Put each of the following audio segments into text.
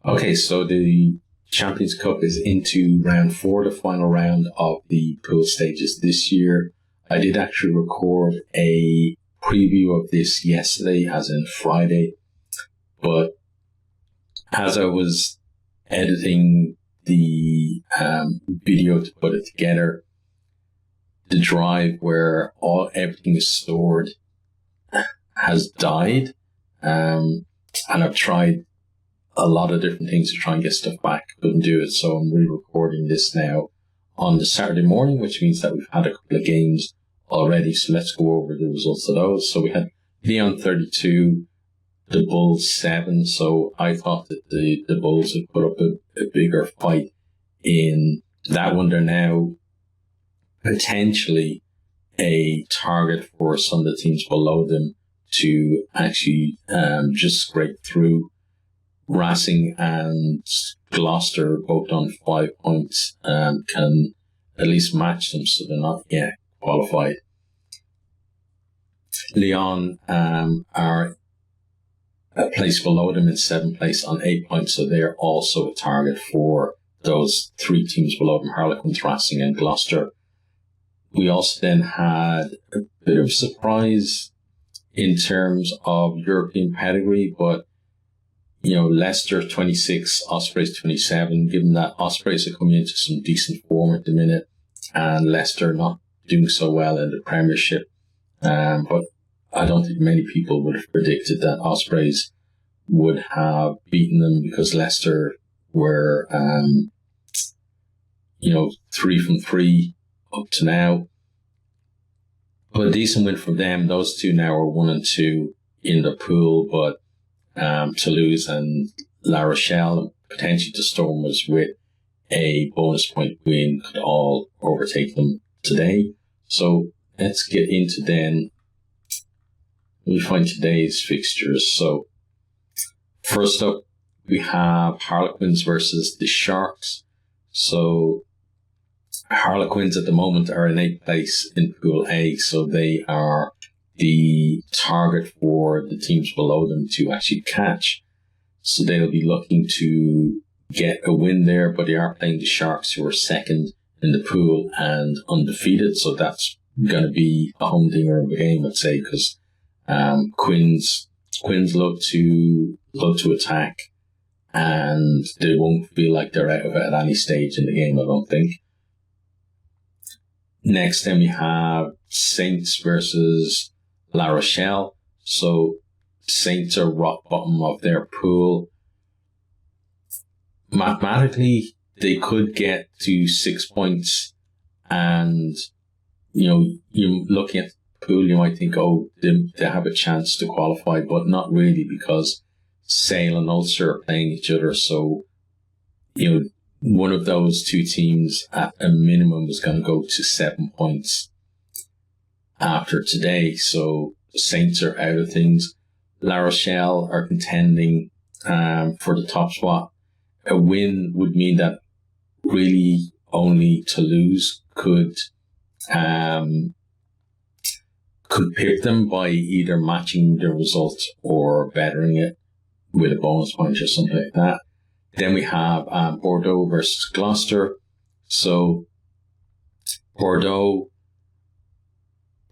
Okay, so the Champions Cup is into round 4, the final round of the pool stages this year. I did actually record a preview of this yesterday, as in Friday, but as I was editing the video to put it together, the drive where everything is stored has died, and I've tried a lot of different things to try and get stuff back. Couldn't do it, so I'm re-recording this now on the Saturday morning, which means that we've had a couple of games already. So let's go over the results of those. So we had Leon 32, the Bulls 7. So I thought that the Bulls would put up a bigger fight in that one. They're now potentially a target for some of the teams below them to actually just scrape through. Racing and Gloucester both on 5 points, can at least match them, so they're not yet qualified. Leon are a place below them in 7th place on 8 points, so they're also a target for those 3 teams below them, Harlequins, Racing and Gloucester. We also then had a bit of a surprise in terms of European pedigree, but Leicester 26, Ospreys 27, given that Ospreys are coming into some decent form at the minute and Leicester not doing so well in the Premiership. But I don't think many people would have predicted that Ospreys would have beaten them, because Leicester were, 3 from 3 up to now. But a decent win for them. Those two now are 1 and 2 in the pool, but Toulouse and La Rochelle, potentially the Stormers with a bonus point win, could all overtake them today. So let's get into then. We find today's fixtures. So first up, we have Harlequins versus the Sharks. So Harlequins at the moment are in 8th place in Pool A, so they are the target for the teams below them to actually catch. So they'll be looking to get a win there, but they are playing the Sharks, who are 2nd in the pool and undefeated. So that's going to be a humdinger of a game, I'd say, because Quins love to attack, and they won't feel like they're out of it at any stage in the game, I don't think. Next, then we have Saints versus La Rochelle. So Saints are rock bottom of their pool. Mathematically, they could get to 6 points, and you're looking at the pool, you might think, they have a chance to qualify, but not really, because Sale and Ulster are playing each other. So one of those two teams at a minimum is going to go to 7 points after today. So Saints are out of things. La Rochelle are contending for the top spot. A win would mean that really only Toulouse could pick them by either matching the result or bettering it with a bonus point or something like that. Then we have Bordeaux versus Gloucester. So Bordeaux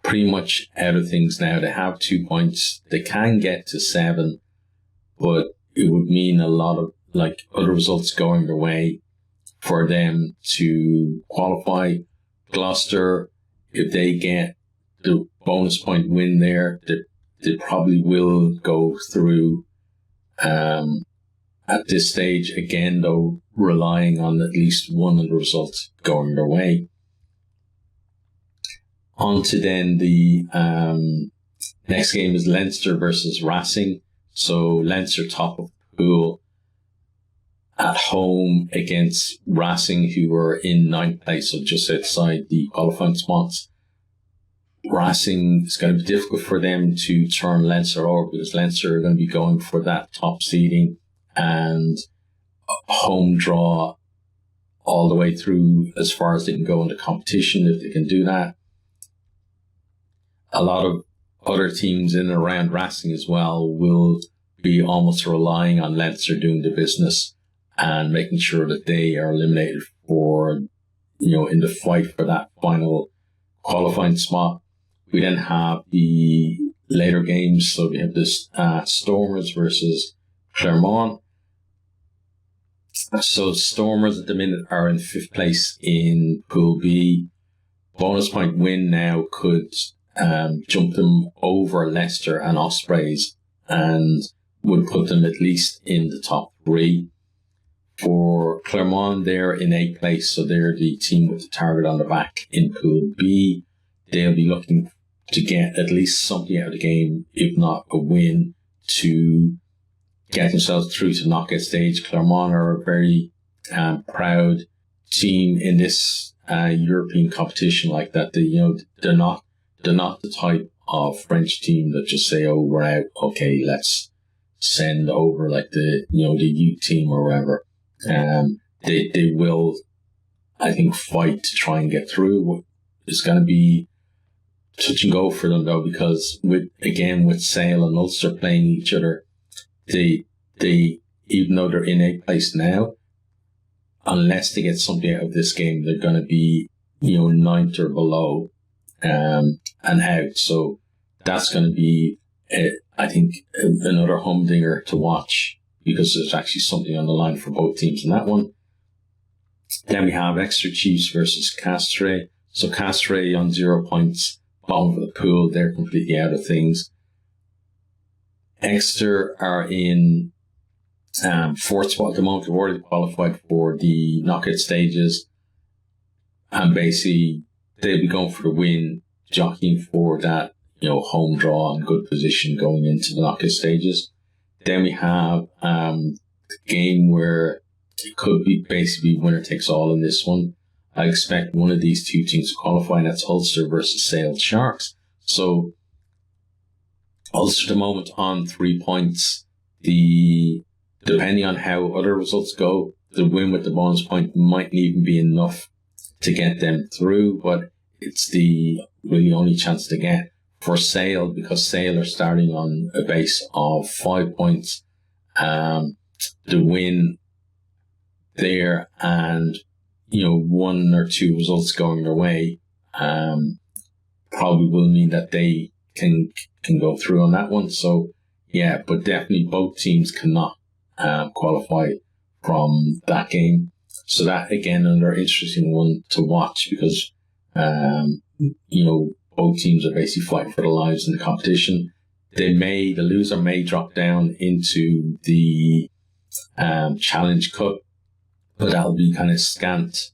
pretty much out of things now. They have 2 points. They can get to 7, but it would mean a lot of other results going their way for them to qualify. Gloucester, if they get the bonus point win there, they probably will go through at this stage, again though relying on at least one of the results going their way. On to then the next game is Leinster versus Racing. So Leinster top of the pool at home against Racing, who were in 9th place, so just outside the qualifying spots. Racing is going to be difficult for them to turn Leinster over, because Leinster are going to be going for that top seeding and home draw all the way through as far as they can go in the competition, if they can do that. A lot of other teams in and around Racing as well will be almost relying on Leinster doing the business. and making sure that they are eliminated for, in the fight for that final qualifying spot. We then have the later games. So we have this Stormers versus Clermont. So Stormers at the minute are in 5th place in Pool B. Bonus point win now could jump them over Leicester and Ospreys and would put them at least in the top 3. For Clermont, they're in 8th place, so they're the team with the target on the back in Pool B. They'll be looking to get at least something out of the game, if not a win, to get themselves through to knockout stage. Clermont are a very proud team in this European competition like that. They're not the type of French team that just say, "Oh, we're out. Okay, let's send over like the youth team or whatever." They will, I think, fight to try and get through. It's going to be touch and go for them though, because with Sale and Ulster playing each other, they even though they're in 8th place now, unless they get something out of this game, they're going to be 9th or below and out. So that's going to be I think another humdinger to watch, because there's actually something on the line for both teams in that one. Then we have Exeter Chiefs versus Castres. So Castres on 0 points, bottom of the pool, they're completely out of things. Exeter are in 4th spot at the moment. They've already qualified for the knockout stages, and basically they'll be going for the win, jockeying for that home draw and good position going into the knockout stages. Then we have the game where it could be basically winner takes all in this one. I expect one of these two teams to qualify, and that's Ulster versus Sale Sharks. So Ulster at the moment on 3 points. Depending on how other results go, the win with the bonus point might even be enough to get them through, but it's the really only chance to get for Sale, because Sale are starting on a base of 5 points. The win there and one or two results going their way probably will mean that they can go through on that one. So yeah, but definitely both teams cannot qualify from that game. So that again another interesting one to watch, because both teams are basically fighting for their lives in the competition. The loser may drop down into the Challenge Cup, but that'll be kind of scant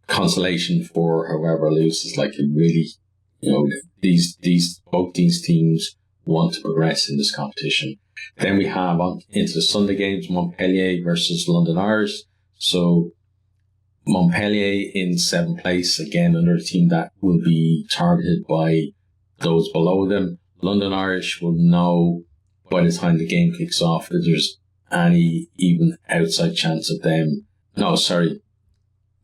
consolation for whoever loses. Like, it really, both these teams want to progress in this competition. Then we have on into the Sunday games, Montpellier versus London Irish. So Montpellier in 7th place, again another team that will be targeted by those below them. London Irish will know by the time the game kicks off that there's any even outside chance of them. No, sorry.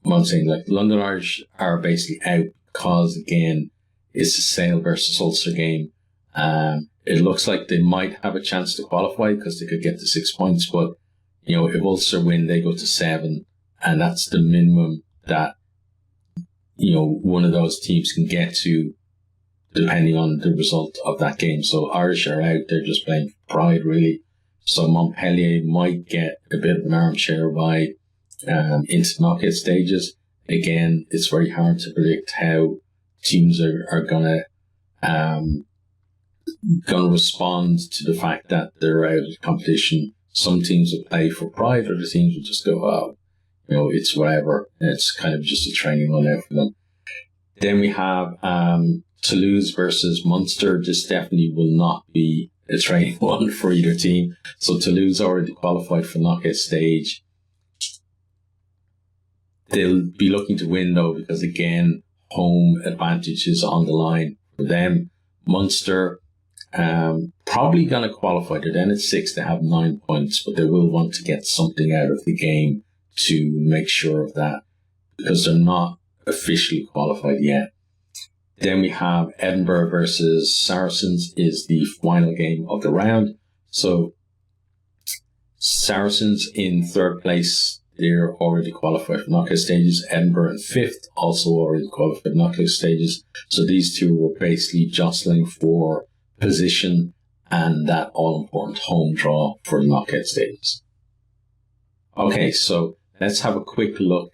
I'm saying, like, London Irish are basically out because, again, it's a Sale versus Ulster game. It looks like they might have a chance to qualify because they could get to 6 points, but, if Ulster win, they go to 7, and that's the minimum that, one of those teams can get to, depending on the result of that game. So Irish are out, they're just playing for pride, really. So Montpellier might get a bit of an armchair ride into knockout stages. Again, it's very hard to predict how teams are gonna respond to the fact that they're out of the competition. Some teams will play for pride, other teams will just go, oh, it's whatever. It's kind of just a training run out for them. Then we have Toulouse versus Munster. This definitely will not be a training one for either team. So Toulouse already qualified for knockout stage. They'll be looking to win though, because again, home advantage is on the line for them. Munster probably going to qualify. They're then at 6. They have 9 points, but they will want to get something out of the game to make sure of that, because they're not officially qualified yet. Then we have Edinburgh versus Saracens is the final game of the round. So Saracens in third place, they're already qualified for knockout stages. Edinburgh in fifth, also already qualified for knockout stages. So these two were basically jostling for position and that all-important home draw for the knockout stages. Okay, so let's have a quick look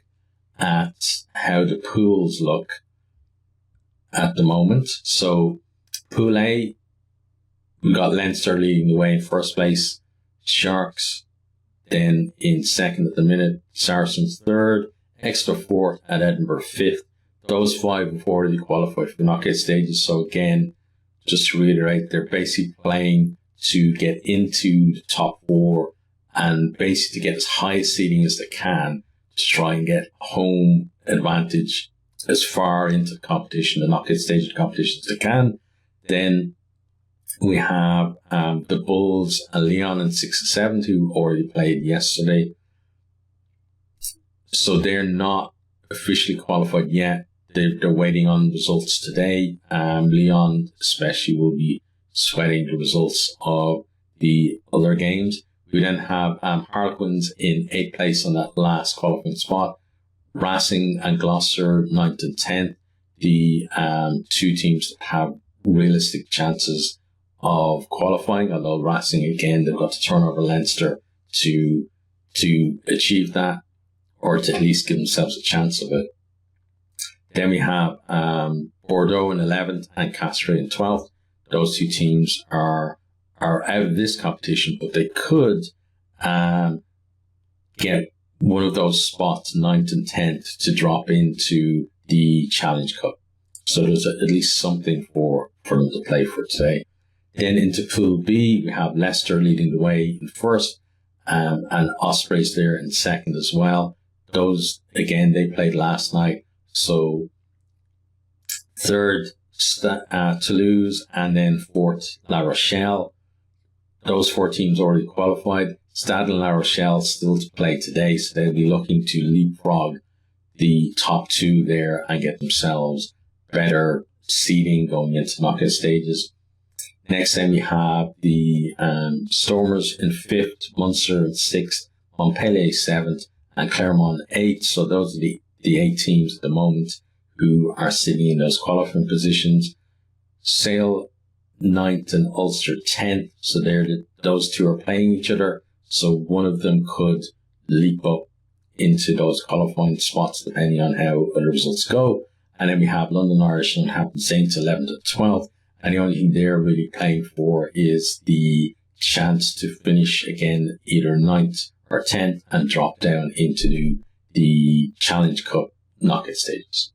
at how the pools look at the moment. So Pool A, we got Leinster leading the way in first place, Sharks then in second at the minute, Saracens third, Exeter fourth, and Edinburgh fifth. Those five have already qualified for knockout stages. So again, just to reiterate, they're basically playing to get into the top four and basically to get as high a seeding as they can to try and get home advantage as far into the competition, the knockout stage of the competition as they can. Then we have the Bulls and Leon in 6 and 7 who already played yesterday. So they're not officially qualified yet. They're waiting on results today. Leon especially will be sweating the results of the other games. We then have Harlequins in 8th place on that last qualifying spot. Racing and Gloucester 9th and 10th. The two teams that have realistic chances of qualifying, although Racing, again, they've got to turn over Leinster to achieve that, or to at least give themselves a chance of it. Then we have Bordeaux in 11th and Castries in 12th. Those two teams are out of this competition, but they could get one of those spots, 9th and 10th, to drop into the Challenge Cup. So there's at least something for them to play for today. Then into Pool B, we have Leicester leading the way in first, and Ospreys there in second as well. Those, again, they played last night. So third, Toulouse, and then fourth, La Rochelle. Those four teams already qualified. Stade and La Rochelle still to play today, so they'll be looking to leapfrog the top two there and get themselves better seeding going into knockout stages. Next then we have the Stormers in 5th, Munster in 6th, Montpellier 7th, and Clermont 8th. So those are the 8 teams at the moment who are sitting in those qualifying positions. Sale 9th and Ulster 10th. So those two are playing each other. So one of them could leap up into those qualifying spots depending on how the results go. And then we have London Irish and Hampton Saints 11th and 12th. And the only thing they're really playing for is the chance to finish again either 9th or 10th and drop down into the Challenge Cup knockout stages.